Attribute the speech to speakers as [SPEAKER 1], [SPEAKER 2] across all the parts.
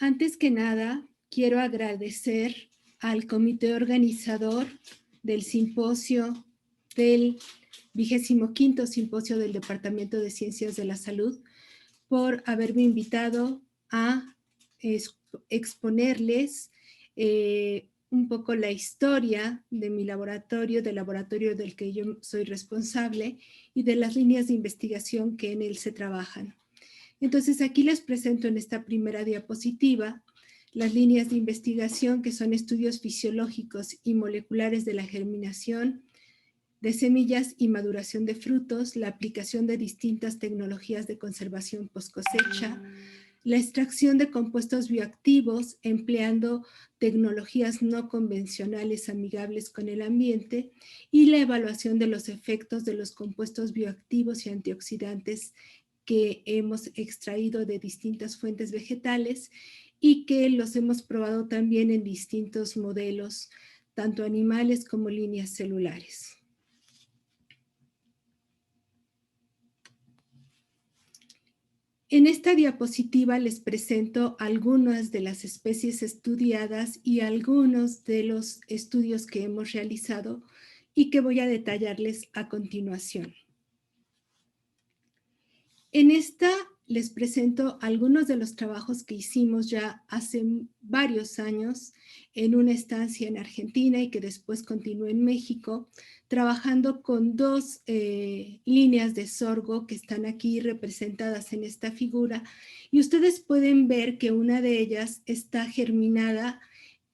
[SPEAKER 1] Antes que nada, quiero agradecer al comité organizador del simposio, del 25º simposio del Departamento de Ciencias de la Salud, por haberme invitado a exponerles un poco la historia de mi laboratorio, del laboratorio del que yo soy responsable y de las líneas de investigación que en él se trabajan. Entonces, aquí les presento en esta primera diapositiva las líneas de investigación, que son estudios fisiológicos y moleculares de la germinación de semillas y maduración de frutos, la aplicación de distintas tecnologías de conservación post cosecha, la extracción de compuestos bioactivos empleando tecnologías no convencionales amigables con el ambiente y la evaluación de los efectos de los compuestos bioactivos y antioxidantes que hemos extraído de distintas fuentes vegetales y que los hemos probado también en distintos modelos, tanto animales como líneas celulares. En esta diapositiva les presento algunas de las especies estudiadas y algunos de los estudios que hemos realizado y que voy a detallarles a continuación. En esta les presento algunos de los trabajos que hicimos ya hace varios años en una estancia en Argentina y que después continué en México, trabajando con dos líneas de sorgo que están aquí representadas en esta figura. Y ustedes pueden ver que una de ellas está germinada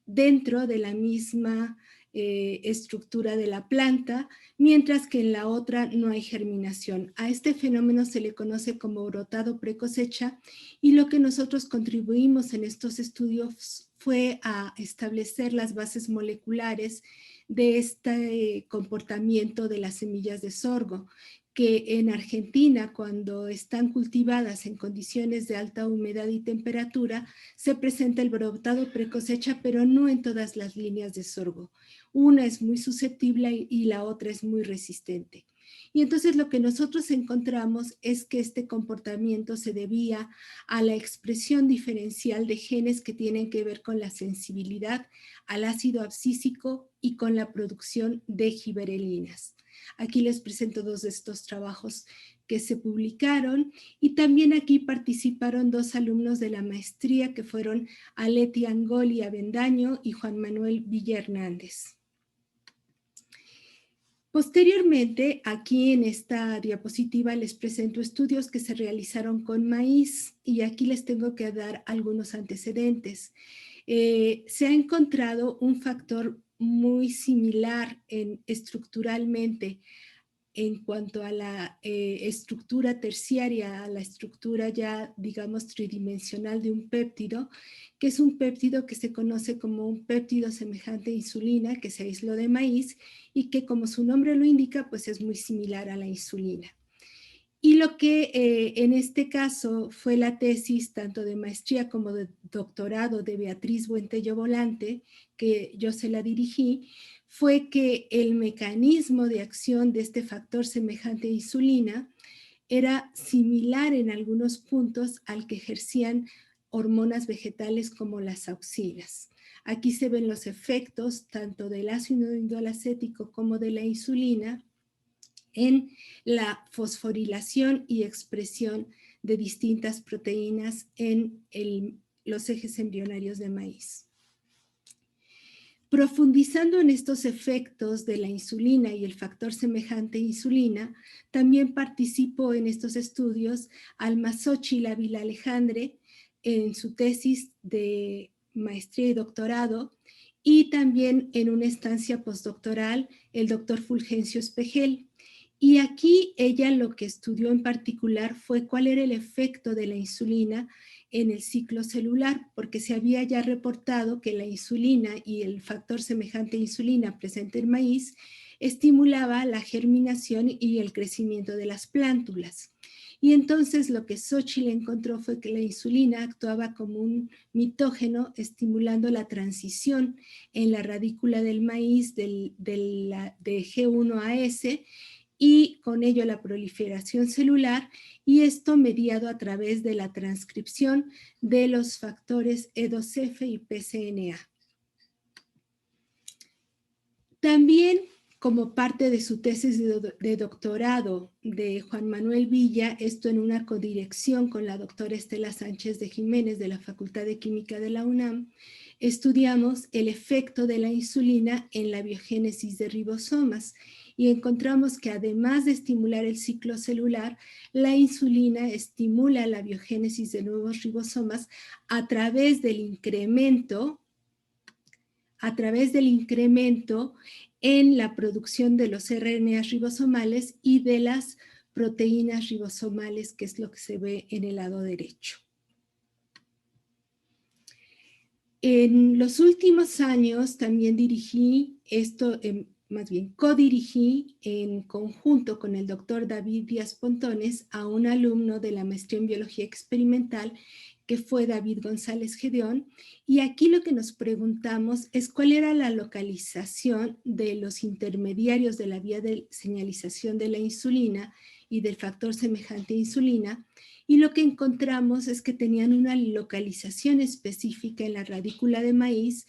[SPEAKER 1] dentro de la misma estructura de la planta, mientras que en la otra no hay germinación. A este fenómeno se le conoce como brotado precosecha y lo que nosotros contribuimos en estos estudios fue a establecer las bases moleculares de este comportamiento de las semillas de sorgo, que en Argentina, cuando están cultivadas en condiciones de alta humedad y temperatura, se presenta el brotado precosecha, pero no en todas las líneas de sorgo. Una es muy susceptible y la otra es muy resistente. Y entonces lo que nosotros encontramos es que este comportamiento se debía a la expresión diferencial de genes que tienen que ver con la sensibilidad al ácido abscísico y con la producción de giberelinas. Aquí les presento dos de estos trabajos que se publicaron y también aquí participaron dos alumnos de la maestría que fueron Aleti Angoli Avendaño y Juan Manuel Villa Hernández. Posteriormente, aquí en esta diapositiva les presento estudios que se realizaron con maíz y aquí les tengo que dar algunos antecedentes. Se ha encontrado un factor muy similar estructuralmente en cuanto a la estructura terciaria, a la estructura ya, digamos, tridimensional de un péptido, que es un péptido que se conoce como un péptido semejante a insulina, que se aisló de maíz y que, como su nombre lo indica, pues es muy similar a la insulina. Y lo que en este caso fue la tesis tanto de maestría como de doctorado de Beatriz Buentello Volante, que yo se la dirigí, fue que el mecanismo de acción de este factor semejante a insulina era similar en algunos puntos al que ejercían hormonas vegetales como las auxinas. Aquí se ven los efectos tanto del ácido indolacético como de la insulina en la fosforilación y expresión de distintas proteínas en los ejes embrionarios de maíz. Profundizando en estos efectos de la insulina y el factor semejante a insulina, también participó en estos estudios Alma Xochitl Ávila Alejandre en su tesis de maestría y doctorado, y también en una estancia postdoctoral el doctor Fulgencio Espejel. Y aquí ella lo que estudió en particular fue cuál era el efecto de la insulina en el ciclo celular, porque se había ya reportado que la insulina y el factor semejante a insulina presente en maíz estimulaba la germinación y el crecimiento de las plántulas. Y entonces lo que Xochitl encontró fue que la insulina actuaba como un mitógeno estimulando la transición en la radícula del maíz de G1 a S, y con ello la proliferación celular, y esto mediado a través de la transcripción de los factores E2F y PCNA. También, como parte de su tesis de doctorado de Juan Manuel Villa, esto en una codirección con la doctora Estela Sánchez de Jiménez de la Facultad de Química de la UNAM, estudiamos el efecto de la insulina en la biogénesis de ribosomas y encontramos que además de estimular el ciclo celular, la insulina estimula la biogénesis de nuevos ribosomas a través del incremento en la producción de los RNAs ribosomales y de las proteínas ribosomales, que es lo que se ve en el lado derecho. En los últimos años también codirigí en conjunto con el doctor David Díaz Pontones a un alumno de la maestría en biología experimental que fue David González Gedeón, y aquí lo que nos preguntamos es cuál era la localización de los intermediarios de la vía de señalización de la insulina y del factor semejante a insulina, y lo que encontramos es que tenían una localización específica en la radícula de maíz,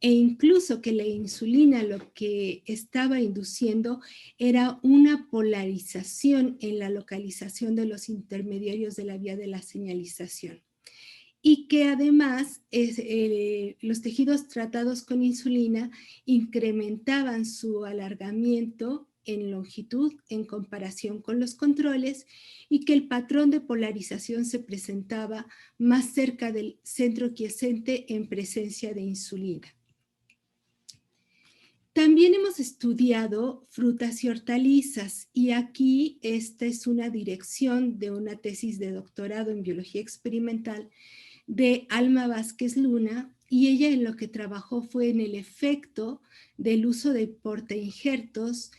[SPEAKER 1] e incluso que la insulina lo que estaba induciendo era una polarización en la localización de los intermediarios de la vía de la señalización. Y que además los tejidos tratados con insulina incrementaban su alargamiento en longitud en comparación con los controles, y que el patrón de polarización se presentaba más cerca del centro quiescente en presencia de insulina. También hemos estudiado frutas y hortalizas, y aquí esta es una dirección de una tesis de doctorado en biología experimental de Alma Vázquez Luna, y ella en lo que trabajó fue en el efecto del uso de portainjertos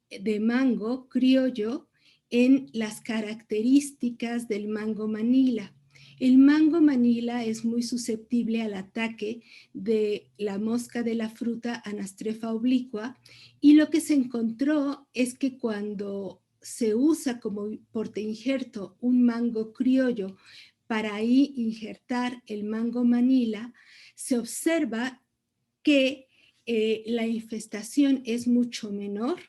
[SPEAKER 1] de mango criollo en las características del mango Manila. El mango Manila es muy susceptible al ataque de la mosca de la fruta Anastrefa obliqua, y lo que se encontró es que cuando se usa como portainjerto un mango criollo para ahí injertar el mango Manila, se observa que la infestación es mucho menor,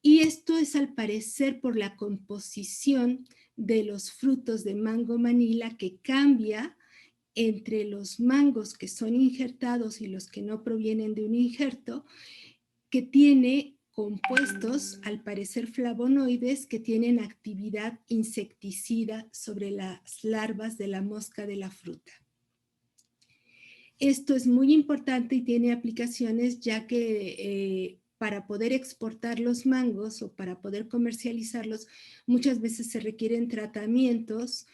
[SPEAKER 1] y esto es al parecer por la composición de los frutos de mango Manila, que cambia entre los mangos que son injertados y los que no provienen de un injerto, que tiene compuestos, al parecer flavonoides, que tienen actividad insecticida sobre las larvas de la mosca de la fruta. Esto es muy importante y tiene aplicaciones, ya que para poder exportar los mangos o para poder comercializarlos, muchas veces se requieren tratamientos,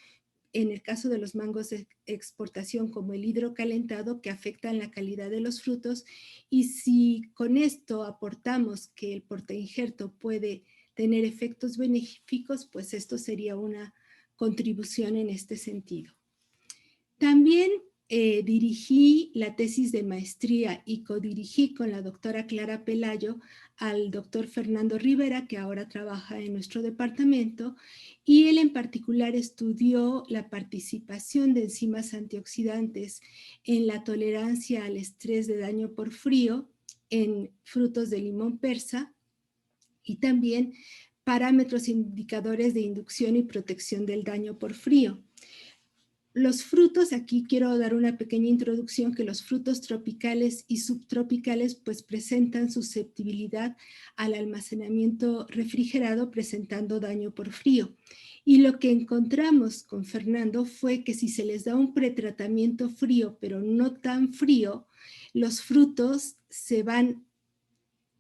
[SPEAKER 1] en el caso de los mangos de exportación, como el hidrocalentado, que afectan la calidad de los frutos, y si con esto aportamos que el portainjerto puede tener efectos benéficos, pues esto sería una contribución en este sentido. También dirigí la tesis de maestría y codirigí con la doctora Clara Pelayo al doctor Fernando Rivera, que ahora trabaja en nuestro departamento, y él en particular estudió la participación de enzimas antioxidantes en la tolerancia al estrés de daño por frío en frutos de limón persa, y también parámetros indicadores de inducción y protección del daño por frío. Los frutos, aquí quiero dar una pequeña introducción, que los frutos tropicales y subtropicales pues presentan susceptibilidad al almacenamiento refrigerado, presentando daño por frío. Y lo que encontramos con Fernando fue que si se les da un pretratamiento frío, pero no tan frío, los frutos se van,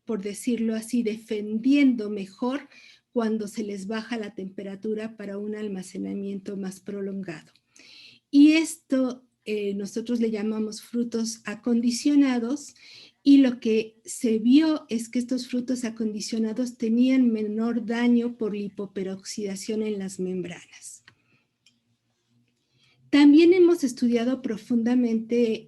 [SPEAKER 1] por decirlo así, defendiendo mejor cuando se les baja la temperatura para un almacenamiento más prolongado. Y esto nosotros le llamamos frutos acondicionados, y lo que se vio es que estos frutos acondicionados tenían menor daño por lipoperoxidación en las membranas. También hemos estudiado profundamente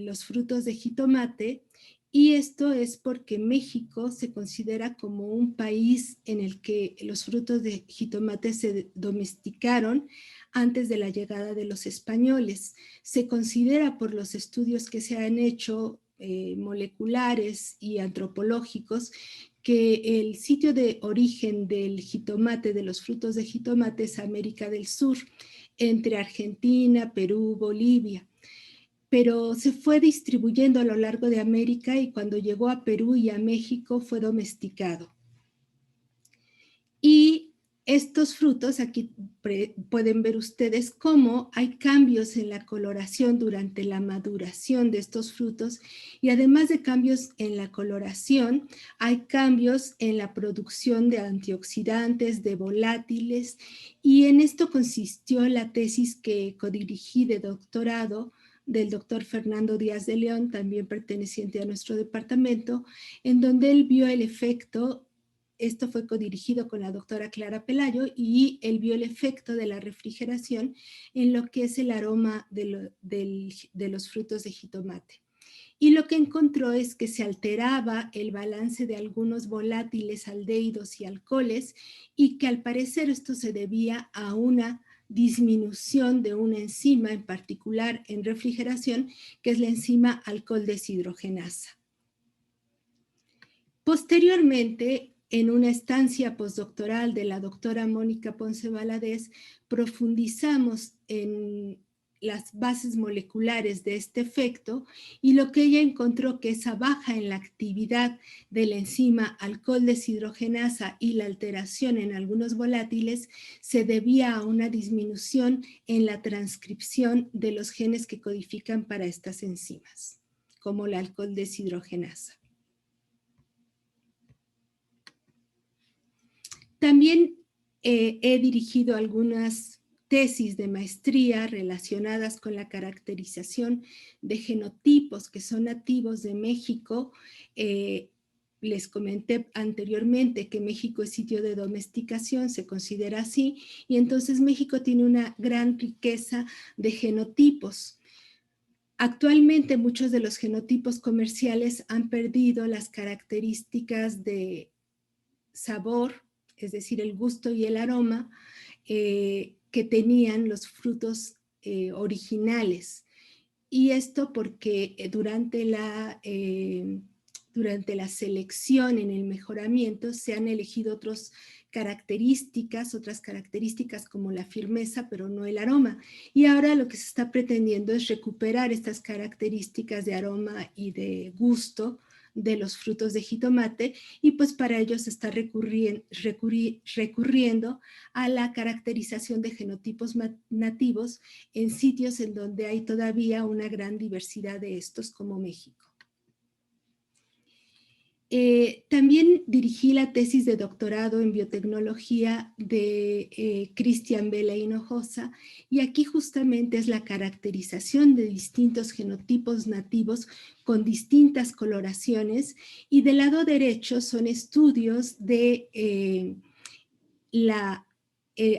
[SPEAKER 1] los frutos de jitomate, Y esto es porque México se considera como un país en el que los frutos de jitomate se domesticaron antes de la llegada de los españoles. Se considera por los estudios que se han hecho moleculares y antropológicos que el sitio de origen del jitomate, de los frutos de jitomate, es América del Sur, entre Argentina, Perú, Bolivia, pero se fue distribuyendo a lo largo de América y cuando llegó a Perú y a México fue domesticado. Y estos frutos, aquí pueden ver ustedes cómo hay cambios en la coloración durante la maduración de estos frutos, y además de cambios en la coloración, hay cambios en la producción de antioxidantes, de volátiles, y en esto consistió la tesis que codirigí de doctorado del doctor Fernando Díaz de León, también perteneciente a nuestro departamento, en donde él vio el efecto. Esto fue codirigido con la doctora Clara Pelayo, y él vio el efecto de la refrigeración en lo que es el aroma de los frutos de jitomate. Y lo que encontró es que se alteraba el balance de algunos volátiles aldehídos y alcoholes, y que al parecer esto se debía a una disminución de una enzima en particular en refrigeración, que es la enzima alcohol deshidrogenasa. Posteriormente, en una estancia postdoctoral de la doctora Mónica Ponce Valadez, profundizamos en las bases moleculares de este efecto, y lo que ella encontró que esa baja en la actividad de la enzima alcohol deshidrogenasa y la alteración en algunos volátiles se debía a una disminución en la transcripción de los genes que codifican para estas enzimas, como la alcohol deshidrogenasa. También he dirigido algunas tesis de maestría relacionadas con la caracterización de genotipos que son nativos de México. Les comenté anteriormente que México es sitio de domesticación, se considera así, y entonces México tiene una gran riqueza de genotipos. Actualmente muchos de los genotipos comerciales han perdido las características de sabor, es decir, el gusto y el aroma que tenían los frutos originales. Y esto porque durante la selección en el mejoramiento se han elegido otras características como la firmeza, pero no el aroma. Y ahora lo que se está pretendiendo es recuperar estas características de aroma y de gusto de los frutos de jitomate, y pues para ello se está recurriendo a la caracterización de genotipos nativos en sitios en donde hay todavía una gran diversidad de estos, como México. También dirigí la tesis de doctorado en biotecnología de Cristian Vela Hinojosa, y aquí justamente es la caracterización de distintos genotipos nativos con distintas coloraciones, y del lado derecho son estudios de la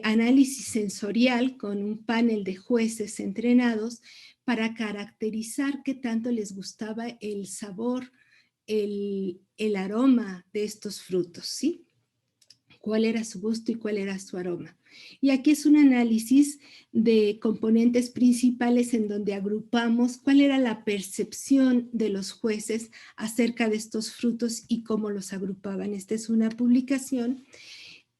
[SPEAKER 1] análisis sensorial con un panel de jueces entrenados para caracterizar qué tanto les gustaba el sabor, el aroma de estos frutos, ¿sí? Cuál era su gusto y cuál era su aroma. Y aquí es un análisis de componentes principales en donde agrupamos cuál era la percepción de los jueces acerca de estos frutos y cómo los agrupaban. Esta es una publicación.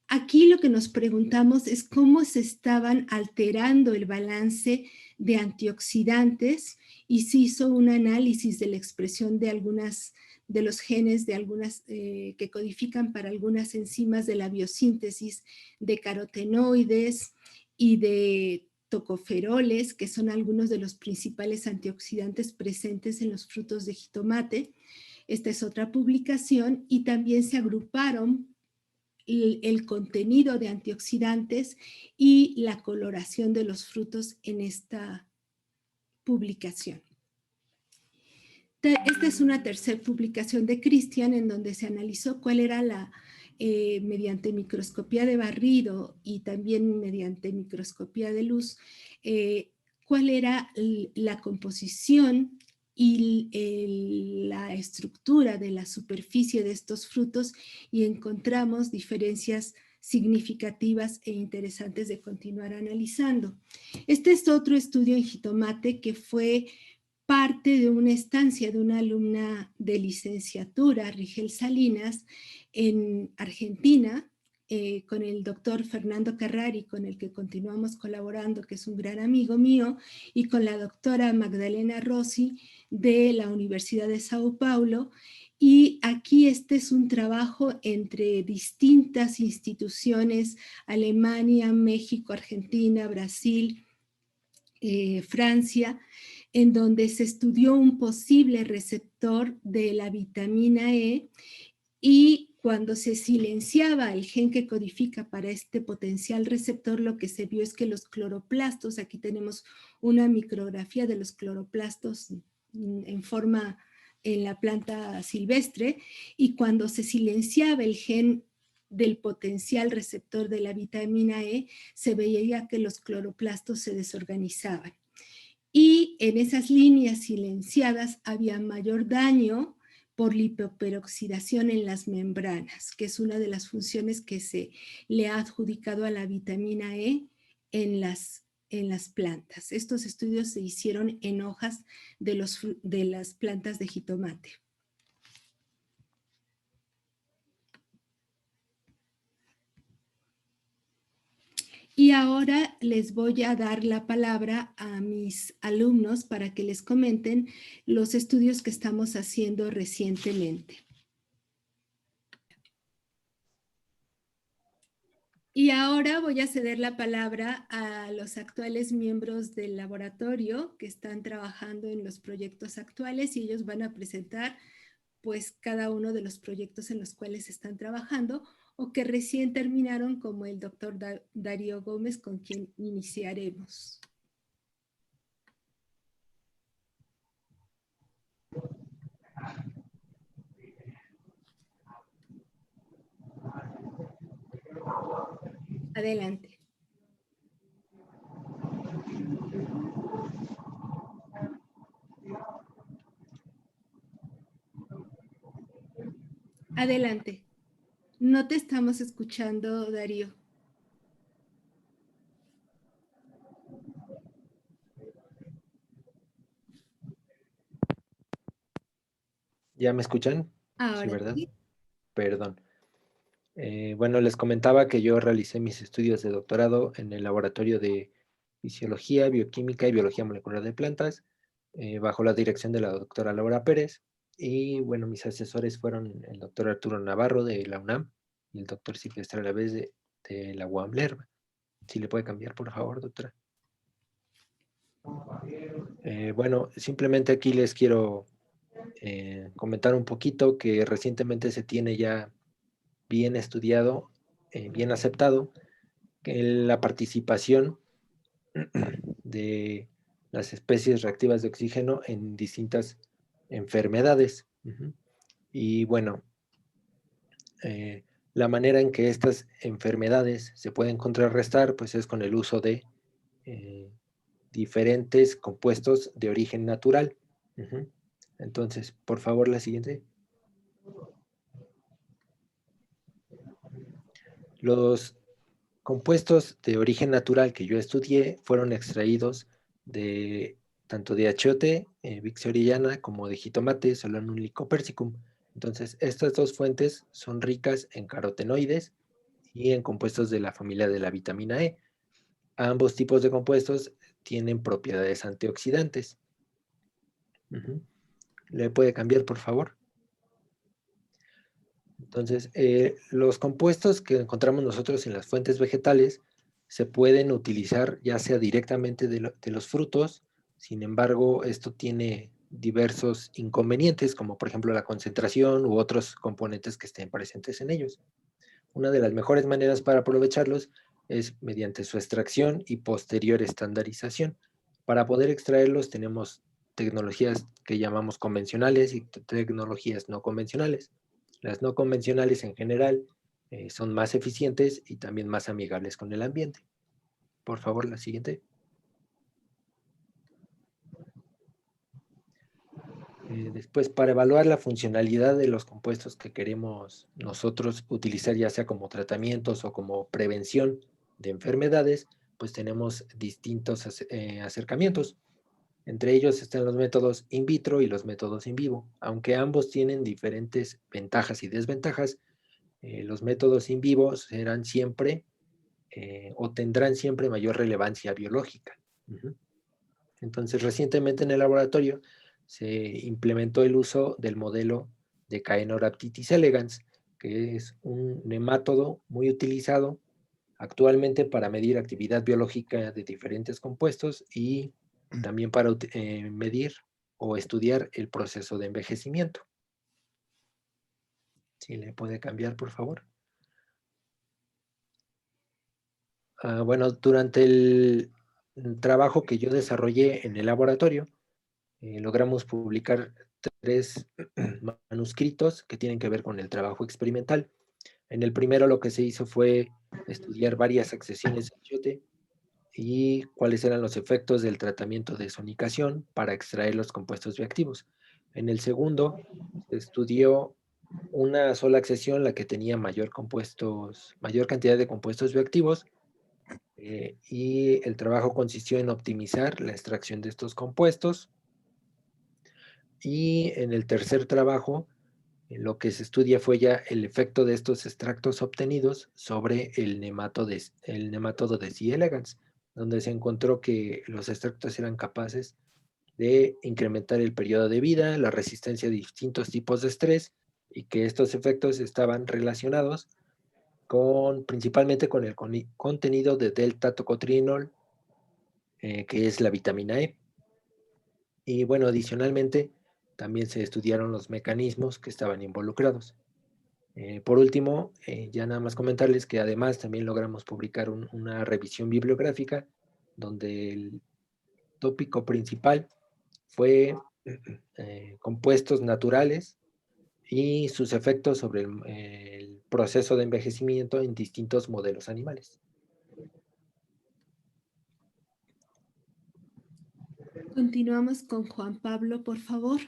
[SPEAKER 1] Aquí lo que nos preguntamos es cómo se estaban alterando el balance de antioxidantes, y se hizo un análisis de la expresión de los genes que codifican para algunas enzimas de la biosíntesis de carotenoides y de tocoferoles, que son algunos de los principales antioxidantes presentes en los frutos de jitomate. Esta es otra publicación, y también se agruparon el contenido de antioxidantes y la coloración de los frutos en esta publicación. Esta es una tercera publicación de Cristian, en donde se analizó cuál era mediante microscopía de barrido y también mediante microscopía de luz, cuál era la composición y la estructura de la superficie de estos frutos y encontramos diferencias significativas e interesantes de continuar analizando. Este es otro estudio en jitomate que fue parte de una estancia de una alumna de licenciatura, Rigel Salinas, en Argentina, con el doctor Fernando Carrari, con el que continuamos colaborando, que es un gran amigo mío, y con la doctora Magdalena Rossi de la Universidad de Sao Paulo. Y aquí este es un trabajo entre distintas instituciones, Alemania, México, Argentina, Brasil, Francia, en donde se estudió un posible receptor de la vitamina E y cuando se silenciaba el gen que codifica para este potencial receptor, lo que se vio es que los cloroplastos, aquí tenemos una micrografía de los cloroplastos en forma en la planta silvestre, y cuando se silenciaba el gen del potencial receptor de la vitamina E, se veía que los cloroplastos se desorganizaban. Y en esas líneas silenciadas había mayor daño por lipoperoxidación en las membranas, que es una de las funciones que se le ha adjudicado a la vitamina E en las plantas. Estos estudios se hicieron en hojas de las plantas de jitomate. Y ahora les voy a dar la palabra a mis alumnos para que les comenten los estudios que estamos haciendo recientemente. Y ahora voy a ceder la palabra a los actuales miembros del laboratorio que están trabajando en los proyectos actuales, y ellos van a presentar pues cada uno de los proyectos en los cuales están trabajando o que recién terminaron, como el doctor Darío Gómez, con quien iniciaremos. Adelante. Adelante. No te estamos escuchando, Darío.
[SPEAKER 2] ¿Ya me escuchan?
[SPEAKER 1] Ahora
[SPEAKER 2] Sí, ¿verdad?
[SPEAKER 1] sí.
[SPEAKER 2] Perdón. Bueno, les comentaba que yo realicé mis estudios de doctorado en el Laboratorio de Fisiología, Bioquímica y Biología Molecular de Plantas, bajo la dirección de la doctora Laura Pérez. Y bueno, mis asesores fueron el doctor Arturo Navarro de la UNAM y el doctor Silvestre Alavés de la UAM Lerma. Si le puede cambiar, por favor, doctora. Bueno, simplemente aquí les quiero comentar un poquito que recientemente se tiene ya bien estudiado, bien aceptado, que la participación de las especies reactivas de oxígeno en distintas enfermedades. Y bueno, la manera en que estas enfermedades se pueden contrarrestar, pues es con el uso de diferentes compuestos de origen natural. Entonces, por favor, la siguiente. Los compuestos de origen natural que yo estudié fueron extraídos de tanto de achiote, Vixia orellana, como de jitomate, Solanum lycopersicum. Entonces, estas dos fuentes son ricas en carotenoides y en compuestos de la familia de la vitamina E. Ambos tipos de compuestos tienen propiedades antioxidantes. ¿Le puede cambiar, por favor? Entonces, los compuestos que encontramos nosotros en las fuentes vegetales se pueden utilizar ya sea directamente de los frutos. Sin embargo, esto tiene diversos inconvenientes, como por ejemplo la concentración u otros componentes que estén presentes en ellos. Una de las mejores maneras para aprovecharlos es mediante su extracción y posterior estandarización. Para poder extraerlos tenemos tecnologías que llamamos convencionales y tecnologías no convencionales. Las no convencionales en general son más eficientes y también más amigables con el ambiente. Por favor, la siguiente. Después, para evaluar la funcionalidad de los compuestos que queremos nosotros utilizar, ya sea como tratamientos o como prevención de enfermedades, pues tenemos distintos acercamientos. Entre ellos están los métodos in vitro y los métodos in vivo. Aunque ambos tienen diferentes ventajas y desventajas, los métodos in vivo serán siempre o tendrán siempre mayor relevancia biológica. Ujú. Entonces, recientemente en el laboratorio se implementó el uso del modelo de Caenorhabditis elegans, que es un nemátodo muy utilizado actualmente para medir actividad biológica de diferentes compuestos y también para medir o estudiar el proceso de envejecimiento. Si le puede cambiar, por favor. Bueno, durante el trabajo que yo desarrollé en el laboratorio, logramos publicar 3 manuscritos que tienen que ver con el trabajo experimental. En el primero lo que se hizo fue estudiar varias accesiones de achiote y cuáles eran los efectos del tratamiento de sonicación para extraer los compuestos bioactivos. En el segundo se estudió una sola accesión, la que tenía mayor cantidad de compuestos bioactivos, y el trabajo consistió en optimizar la extracción de estos compuestos. Y en el tercer trabajo, lo que se estudia fue ya el efecto de estos extractos obtenidos sobre el nemátodo de C. elegans, donde se encontró que los extractos eran capaces de incrementar el periodo de vida, la resistencia a distintos tipos de estrés, y que estos efectos estaban relacionados principalmente con el contenido de delta-tocotrienol, que es la vitamina E. Y bueno, adicionalmente, también se estudiaron los mecanismos que estaban involucrados. Por último, ya nada más comentarles que además también logramos publicar una revisión bibliográfica donde el tópico principal fue compuestos naturales y sus efectos sobre el proceso de envejecimiento en distintos modelos animales.
[SPEAKER 1] Continuamos con Juan Pablo, por favor.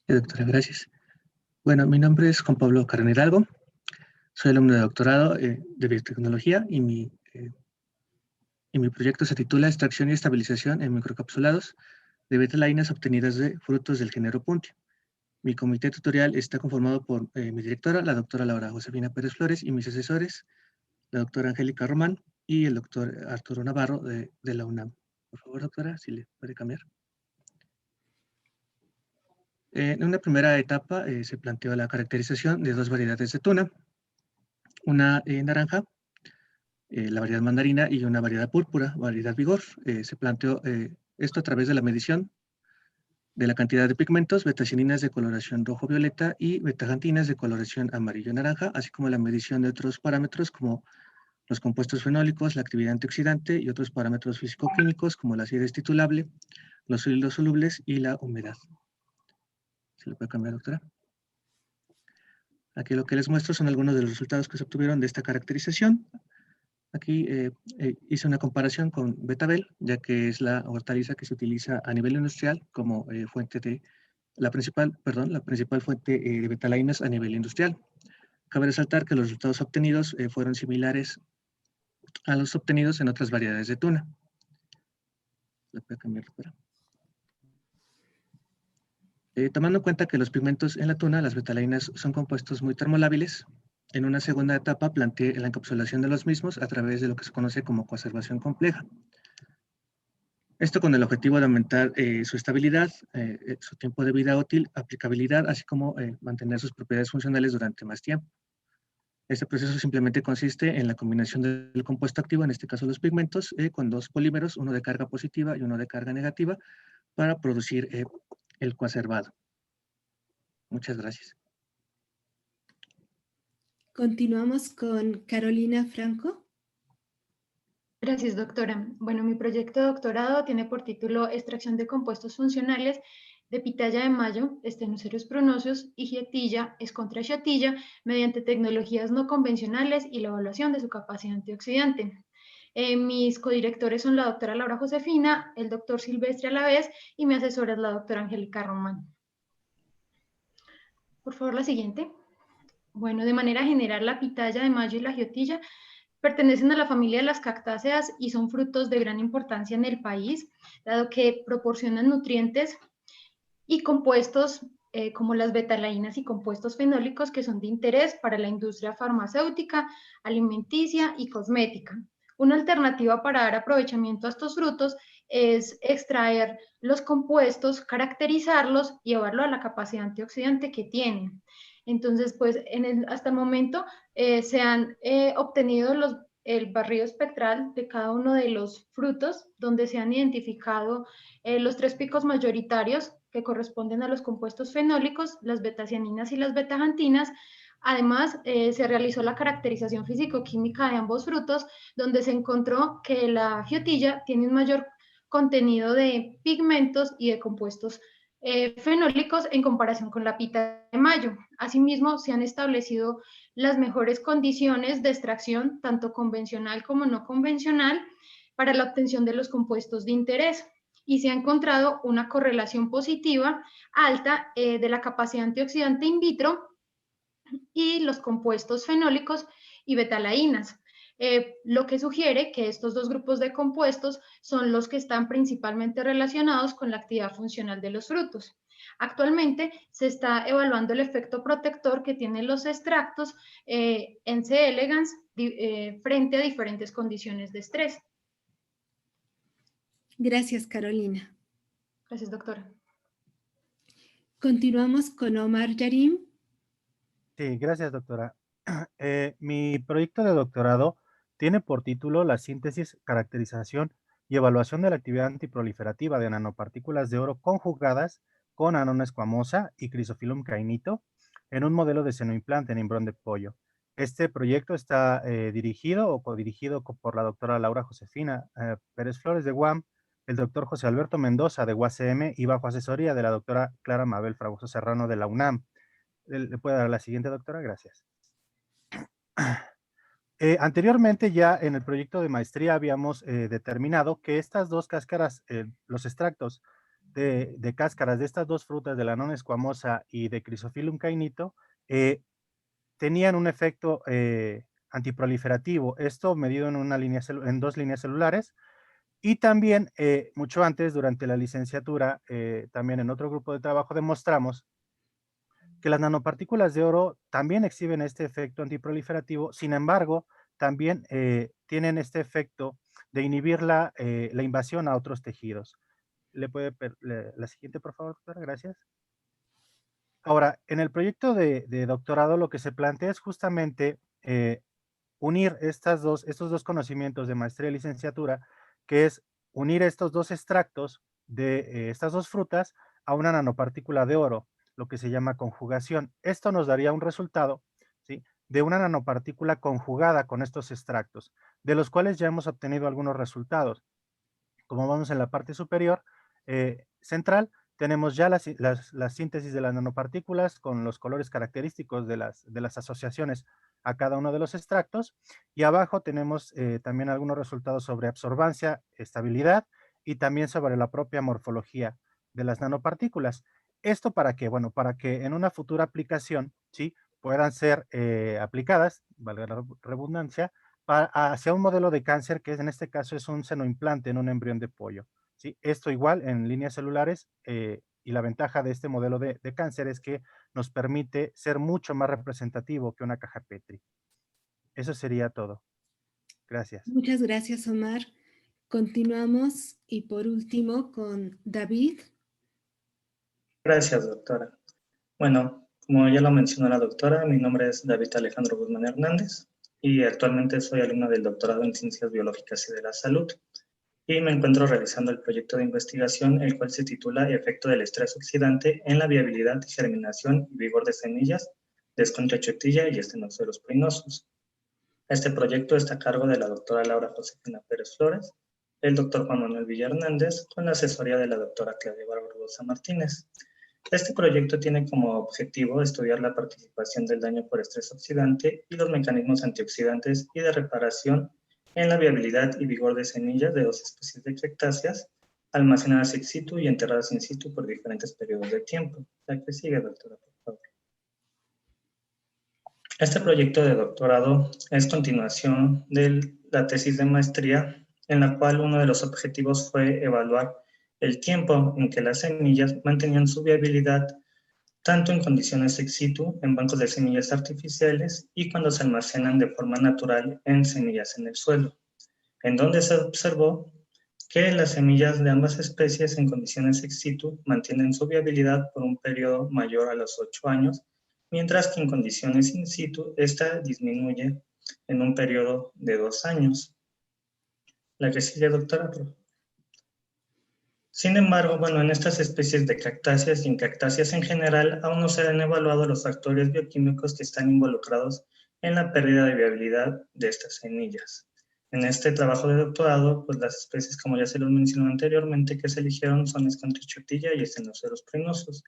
[SPEAKER 3] Sí, doctora, gracias. Bueno, mi nombre es Juan Pablo Carrera Hidalgo. Soy alumno de doctorado de biotecnología y mi proyecto se titula Extracción y estabilización en microcapsulados de betalainas obtenidas de frutos del género Puntia. Mi comité tutorial está conformado por mi directora, la doctora Laura Josefina Pérez Flores, y mis asesores, la doctora Angélica Román y el doctor Arturo Navarro de la UNAM. Por favor, doctora, si le puede cambiar. En una primera etapa se planteó la caracterización de 2 variedades de tuna, una naranja, la variedad mandarina, y una variedad púrpura, variedad vigor. Se planteó esto a través de la medición de la cantidad de pigmentos, betacianinas de coloración rojo-violeta y betaxantinas de coloración amarillo-naranja, así como la medición de otros parámetros como los compuestos fenólicos, la actividad antioxidante y otros parámetros físico-químicos como la acidez titulable, los sólidos solubles y la humedad. ¿Se le puede cambiar, doctora? Aquí lo que les muestro son algunos de los resultados que se obtuvieron de esta caracterización. Aquí hice una comparación con betabel, ya que es la hortaliza que se utiliza a nivel industrial como fuente de, la principal fuente de betalainas a nivel industrial. Cabe resaltar que los resultados obtenidos fueron similares a los obtenidos en otras variedades de tuna. ¿Le puede cambiar, doctora? Tomando en cuenta que los pigmentos en la tuna, las betalainas, son compuestos muy termolábiles, en una segunda etapa planteé la encapsulación de los mismos a través de lo que se conoce como coacervación compleja. Esto con el objetivo de aumentar su estabilidad, su tiempo de vida útil, aplicabilidad, así como mantener sus propiedades funcionales durante más tiempo. Este proceso simplemente consiste en la combinación del compuesto activo, en este caso los pigmentos, con 2 polímeros, uno de carga positiva y uno de carga negativa, para producir el coacervado. Muchas gracias.
[SPEAKER 1] Continuamos con Carolina Franco.
[SPEAKER 4] Gracias, doctora. Bueno, mi proyecto de doctorado tiene por título Extracción de compuestos funcionales de pitaya de mayo, Stenoceros pronosius y Hietilla, escontra mediante tecnologías no convencionales y la evaluación de su capacidad antioxidante. Mis codirectores son la doctora Laura Josefina, el doctor Silvestre Alavés y mi asesora es la doctora Angélica Román. Por favor, la siguiente. Bueno, de manera general, la pitaya de mayo y la giotilla pertenecen a la familia de las cactáceas y son frutos de gran importancia en el país, dado que proporcionan nutrientes y compuestos como las betalainas y compuestos fenólicos que son de interés para la industria farmacéutica, alimenticia y cosmética. Una alternativa para dar aprovechamiento a estos frutos es extraer los compuestos, caracterizarlos y llevarlo a la capacidad antioxidante que tienen. Entonces, pues hasta el momento se han obtenido el barrido espectral de cada uno de los frutos, donde se han identificado los 3 picos mayoritarios que corresponden a los compuestos fenólicos, las betacianinas y las betaxantinas. Además, se realizó la caracterización físico-química de ambos frutos, donde se encontró que la giotilla tiene un mayor contenido de pigmentos y de compuestos fenólicos en comparación con la pita de mayo. Asimismo, se han establecido las mejores condiciones de extracción, tanto convencional como no convencional, para la obtención de los compuestos de interés. Y se ha encontrado una correlación positiva alta de la capacidad antioxidante in vitro y los compuestos fenólicos y betalainas. Lo que sugiere que estos dos grupos de compuestos son los que están principalmente relacionados con la actividad funcional de los frutos. Actualmente se está evaluando el efecto protector que tienen los extractos en C. elegans frente a diferentes condiciones de estrés.
[SPEAKER 1] Gracias, Carolina.
[SPEAKER 4] Gracias, doctora.
[SPEAKER 1] Continuamos con Omar Yarim.
[SPEAKER 5] Sí, gracias, doctora. Mi proyecto de doctorado tiene por título la síntesis, caracterización y evaluación de la actividad antiproliferativa de nanopartículas de oro conjugadas con anona escuamosa y Chrysophyllum cainito en un modelo de senoimplante en embrión de pollo. Este proyecto está dirigido o codirigido por la doctora Laura Josefina Pérez Flores de UAM, el doctor José Alberto Mendoza de UACM y bajo asesoría de la doctora Clara Mabel Fragoso Serrano de la UNAM. ¿Le puede dar la siguiente, doctora? Gracias. Anteriormente ya en el proyecto de maestría habíamos determinado que estas dos cáscaras, los extractos de cáscaras de estas dos frutas, de la anona escuamosa y de Chrysophyllum cainito, tenían un efecto antiproliferativo, esto medido en 2 líneas celulares, y también mucho antes, durante la licenciatura, también en otro grupo de trabajo demostramos que las nanopartículas de oro también exhiben este efecto antiproliferativo, sin embargo, también tienen este efecto de inhibir la invasión a otros tejidos. ¿Le puede la siguiente, por favor, doctora? Gracias. Ahora, en el proyecto de doctorado lo que se plantea es justamente unir estos dos conocimientos de maestría y licenciatura, que es unir estos dos extractos de estas dos frutas a una nanopartícula de oro, lo que se llama conjugación. Esto nos daría un resultado, ¿sí?, de una nanopartícula conjugada con estos extractos, de los cuales ya hemos obtenido algunos resultados. Como vamos en la parte superior central, tenemos ya la síntesis de las nanopartículas con los colores característicos de las asociaciones a cada uno de los extractos, y abajo tenemos también algunos resultados sobre absorbancia, estabilidad y también sobre la propia morfología de las nanopartículas. ¿Esto para qué? Bueno, para que en una futura aplicación, ¿sí?, puedan ser aplicadas, valga la redundancia, hacia un modelo de cáncer que en este caso es un senoimplante en un embrión de pollo, ¿sí? Esto igual en líneas celulares y la ventaja de este modelo de cáncer es que nos permite ser mucho más representativo que una caja Petri. Eso sería todo. Gracias.
[SPEAKER 1] Muchas gracias, Omar. Continuamos y por último con David.
[SPEAKER 6] Gracias, doctora. Bueno, como ya lo mencionó la doctora, mi nombre es David Alejandro Guzmán Hernández y actualmente soy alumno del doctorado en Ciencias Biológicas y de la Salud y me encuentro realizando el proyecto de investigación, el cual se titula Efecto del estrés oxidante en la viabilidad, germinación y vigor de semillas de esconcha chotilla y estenoceros prinosos. Este proyecto está a cargo de la doctora Laura Josefina Pérez Flores, el doctor Juan Manuel Villa Hernández, con la asesoría de la doctora Claudia Barbosa Martínez. Este proyecto tiene como objetivo estudiar la participación del daño por estrés oxidante y los mecanismos antioxidantes y de reparación en la viabilidad y vigor de semillas de 2 especies de cactáceas almacenadas ex situ y enterradas in situ por diferentes periodos de tiempo. La que sigue, doctora, por favor. Este proyecto de doctorado es continuación de la tesis de maestría, en la cual uno de los objetivos fue evaluar el tiempo en que las semillas mantenían su viabilidad tanto en condiciones ex situ, en bancos de semillas artificiales, y cuando se almacenan de forma natural en semillas en el suelo, en donde se observó que las semillas de ambas especies en condiciones ex situ mantienen su viabilidad por un periodo mayor a los 8 años, mientras que en condiciones in situ, esta disminuye en un periodo de 2 años. La que sigue, doctora. Sin embargo, bueno, en estas especies de cactáceas y en cactáceas en general, aún no se han evaluado los factores bioquímicos que están involucrados en la pérdida de viabilidad de estas semillas. En este trabajo de doctorado, pues las especies, como ya se los mencionó anteriormente, que se eligieron son Escantrichotilla y Estenoceros prinosos,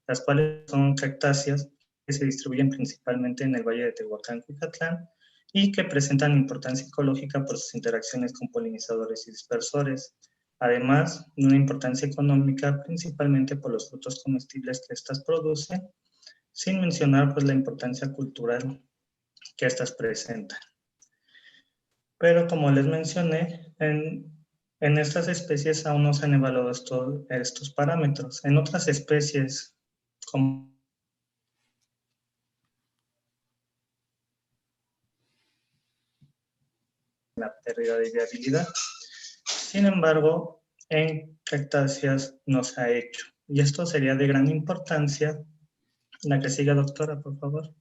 [SPEAKER 6] las cuales son cactáceas que se distribuyen principalmente en el Valle de Tehuacán, Cuicatlán, y que presentan importancia ecológica por sus interacciones con polinizadores y dispersores, además de una importancia económica principalmente por los frutos comestibles que estas producen, sin mencionar pues la importancia cultural que estas presentan. Pero como les mencioné, en estas especies aún no se han evaluado estos parámetros. En otras especies, como la pérdida de viabilidad, sin embargo, en cactáceas no se ha hecho. Y esto sería de gran importancia. La que siga, doctora, por favor.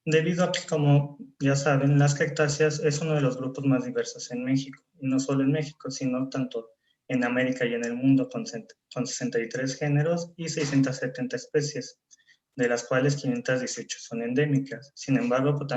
[SPEAKER 6] Debido a que, como ya saben, las cactáceas es uno de los grupos más diversos en México, y no solo en México, sino tanto en América y en el mundo, con 63 géneros y 670 especies, de las cuales 518 son endémicas. Sin embargo, pues,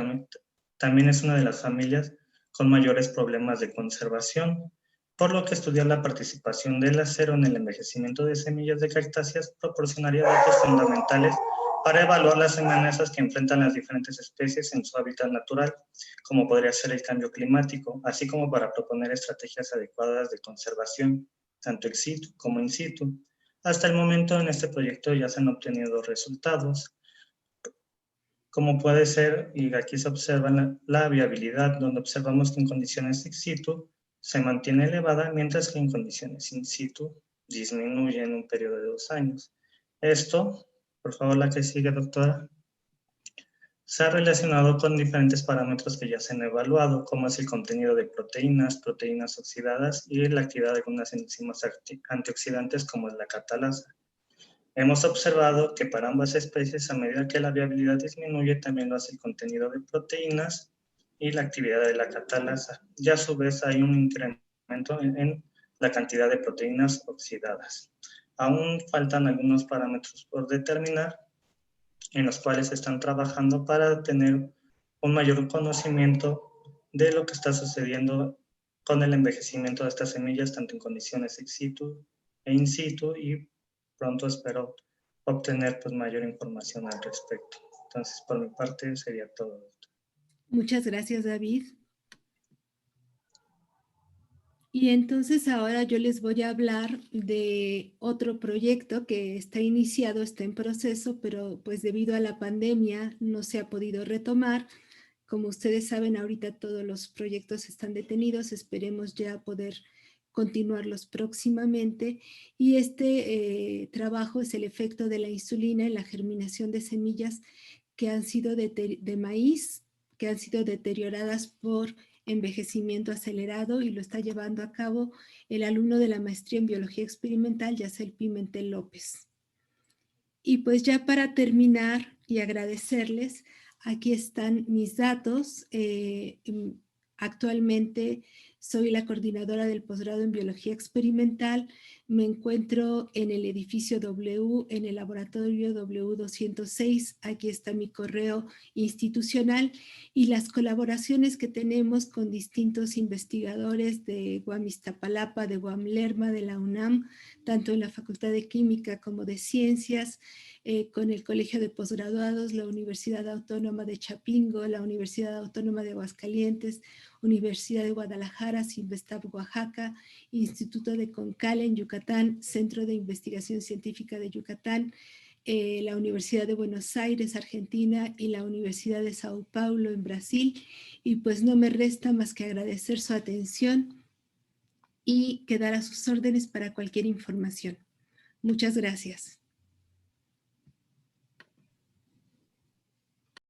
[SPEAKER 6] también es una de las familias con mayores problemas de conservación, por lo que estudiar la participación del acero en el envejecimiento de semillas de cactáceas proporcionaría datos fundamentales para evaluar las amenazas que enfrentan las diferentes especies en su hábitat natural, como podría ser el cambio climático, así como para proponer estrategias adecuadas de conservación, tanto ex situ como in situ. Hasta el momento en este proyecto ya se han obtenido resultados, como puede ser, y aquí se observa la viabilidad, donde observamos que en condiciones ex situ se mantiene elevada, mientras que en condiciones in situ disminuye en un periodo de 2 años. Esto, por favor, la que sigue, doctora, se ha relacionado con diferentes parámetros que ya se han evaluado, como es el contenido de proteínas, proteínas oxidadas y la actividad de algunas enzimas antioxidantes como es la catalasa. Hemos observado que para ambas especies, a medida que la viabilidad disminuye, también lo hace el contenido de proteínas y la actividad de la catalasa. Y a su vez hay un incremento en la cantidad de proteínas oxidadas. Aún faltan algunos parámetros por determinar, en los cuales están trabajando para tener un mayor conocimiento de lo que está sucediendo con el envejecimiento de estas semillas, tanto en condiciones ex situ e in situ, y pronto espero obtener pues mayor información al respecto. Entonces, por mi parte sería todo.
[SPEAKER 1] Muchas gracias, David. Y entonces ahora yo les voy a hablar de otro proyecto que está iniciado, está en proceso, pero pues debido a la pandemia no se ha podido retomar. Como ustedes saben, ahorita todos los proyectos están detenidos, esperemos ya poder continuarlos próximamente. Y este trabajo es el efecto de la insulina en la germinación de semillas que han sido de maíz, que han sido deterioradas por envejecimiento acelerado, y lo está llevando a cabo el alumno de la maestría en biología experimental, Yacel Pimentel López. Y pues ya para terminar y agradecerles, aquí están mis datos. Actualmente Soy la coordinadora del posgrado en Biología Experimental. Me encuentro en el edificio W, en el laboratorio W206. Aquí está mi correo institucional y las colaboraciones que tenemos con distintos investigadores de UAM Iztapalapa, de UAM Lerma, de la UNAM, tanto en la Facultad de Química como de Ciencias, con el Colegio de Posgraduados, la Universidad Autónoma de Chapingo, la Universidad Autónoma de Aguascalientes, Universidad de Guadalajara, Cinvestav Oaxaca, Instituto de Concal en Yucatán, Centro de Investigación Científica de Yucatán, la Universidad de Buenos Aires, Argentina, y la Universidad de Sao Paulo en Brasil. Y pues no me resta más que agradecer su atención y quedar a sus órdenes para cualquier información. Muchas gracias.